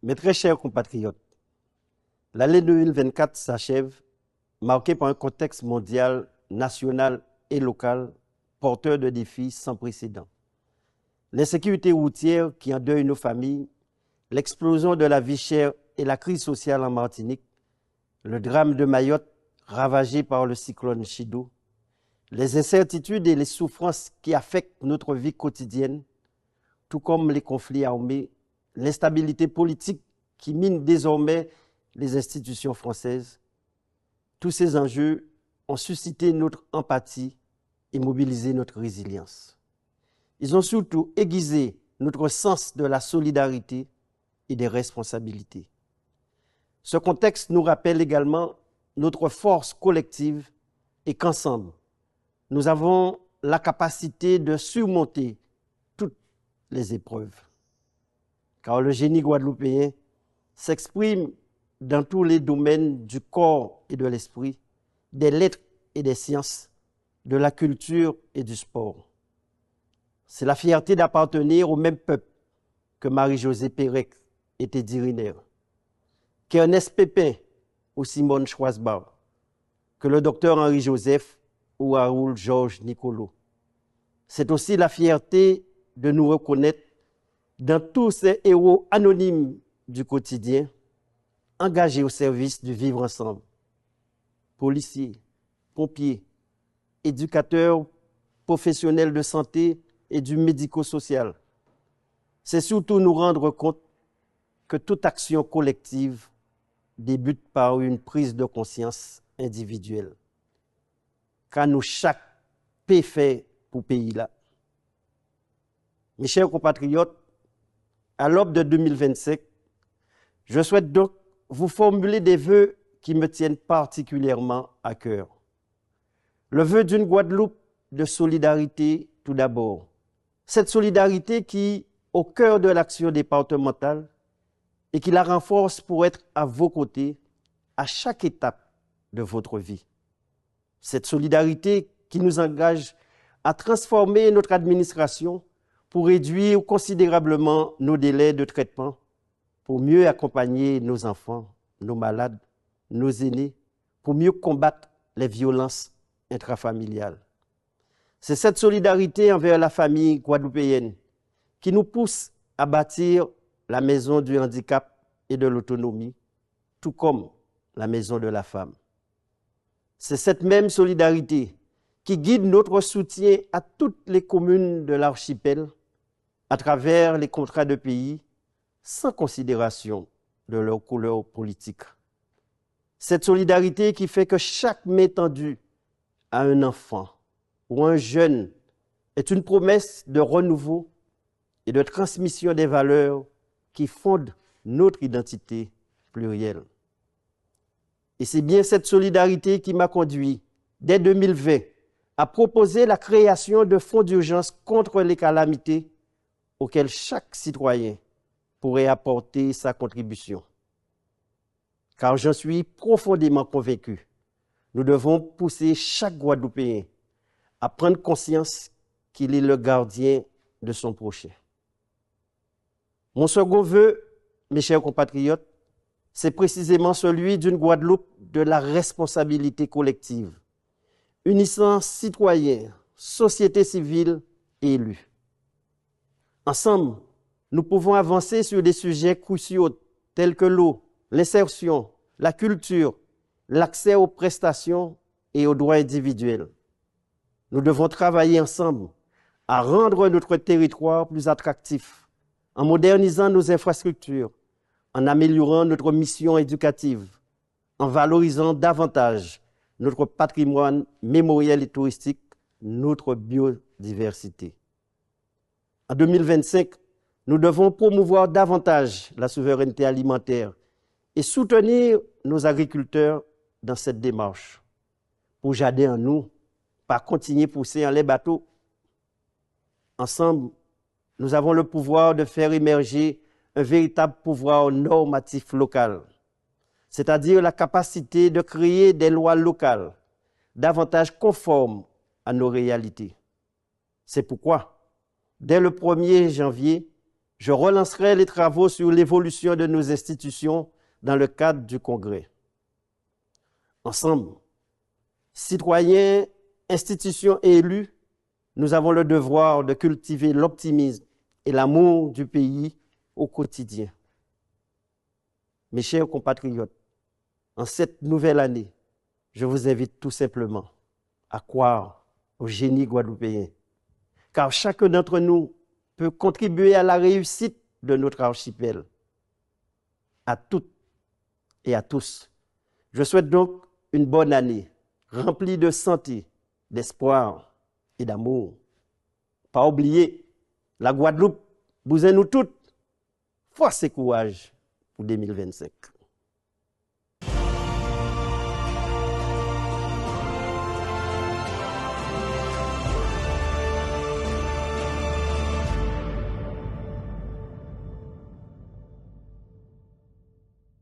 Mes très chers compatriotes, l'année 2024 s'achève, marquée par un contexte mondial, national et local porteur de défis sans précédent. L'insécurité routière qui endeuille nos familles, l'explosion de la vie chère et la crise sociale en Martinique, le drame de Mayotte ravagé par le cyclone Chido, les incertitudes et les souffrances qui affectent notre vie quotidienne, tout comme les conflits armés, l'instabilité politique qui mine désormais les institutions françaises, tous ces enjeux ont suscité notre empathie et mobilisé notre résilience. Ils ont surtout aiguisé notre sens de la solidarité et des responsabilités. Ce contexte nous rappelle également notre force collective et qu'ensemble, nous avons la capacité de surmonter toutes les épreuves. Car le génie guadeloupéen s'exprime dans tous les domaines du corps et de l'esprit, des lettres et des sciences, de la culture et du sport. C'est la fierté d'appartenir au même peuple que Marie-Josée Pérec était d'Irinaire, qu'Ernest Pépin ou Simone Schwarzbach, que le docteur Henri Joseph ou Raoul Georges Nicolo. C'est aussi la fierté de nous reconnaître dans tous ces héros anonymes du quotidien, engagés au service du vivre ensemble. Policiers, pompiers, éducateurs, professionnels de santé et du médico-social. C'est surtout nous rendre compte que toute action collective débute par une prise de conscience individuelle. Car nous, chaque paix fait pour pays là. Mes chers compatriotes, à l'aube de 2025, je souhaite donc vous formuler des vœux qui me tiennent particulièrement à cœur. Le vœu d'une Guadeloupe de solidarité tout d'abord. Cette solidarité qui, au cœur de l'action départementale, et qui la renforce pour être à vos côtés à chaque étape de votre vie. Cette solidarité qui nous engage à transformer notre administration pour réduire considérablement nos délais de traitement, pour mieux accompagner nos enfants, nos malades, nos aînés, pour mieux combattre les violences intrafamiliales. C'est cette solidarité envers la famille guadeloupéenne qui nous pousse à bâtir la maison du handicap et de l'autonomie, tout comme la maison de la femme. C'est cette même solidarité qui guide notre soutien à toutes les communes de l'archipel à travers les contrats de pays, sans considération de leur couleur politique. Cette solidarité qui fait que chaque main tendue à un enfant ou un jeune est une promesse de renouveau et de transmission des valeurs qui fondent notre identité plurielle. Et c'est bien cette solidarité qui m'a conduit, dès 2020, à proposer la création de fonds d'urgence contre les calamités auxquels chaque citoyen pourrait apporter sa contribution. Car j'en suis profondément convaincu, nous devons pousser chaque Guadeloupéen à prendre conscience qu'il est le gardien de son prochain. Mon second vœu, mes chers compatriotes, c'est précisément celui d'une Guadeloupe de la responsabilité collective, unissant citoyens, société civile et élus. Ensemble, nous pouvons avancer sur des sujets cruciaux tels que l'eau, l'insertion, la culture, l'accès aux prestations et aux droits individuels. Nous devons travailler ensemble à rendre notre territoire plus attractif, en modernisant nos infrastructures, en améliorant notre mission éducative, en valorisant davantage notre patrimoine mémoriel et touristique, notre biodiversité. En 2025, nous devons promouvoir davantage la souveraineté alimentaire et soutenir nos agriculteurs dans cette démarche. Pour jardin en nous, pas continuer pousser en les bateaux. Ensemble, nous avons le pouvoir de faire émerger un véritable pouvoir normatif local, c'est-à-dire la capacité de créer des lois locales davantage conformes à nos réalités. C'est pourquoi, dès le 1er janvier, je relancerai les travaux sur l'évolution de nos institutions dans le cadre du Congrès. Ensemble, citoyens, institutions et élus, nous avons le devoir de cultiver l'optimisme et l'amour du pays au quotidien. Mes chers compatriotes, en cette nouvelle année, je vous invite tout simplement à croire au génie guadeloupéen, car chacun d'entre nous peut contribuer à la réussite de notre archipel. À toutes et à tous, je souhaite donc une bonne année, remplie de santé, d'espoir et d'amour. Pas oublier, la Guadeloupe, vous et nous toutes, force et courage pour 2025.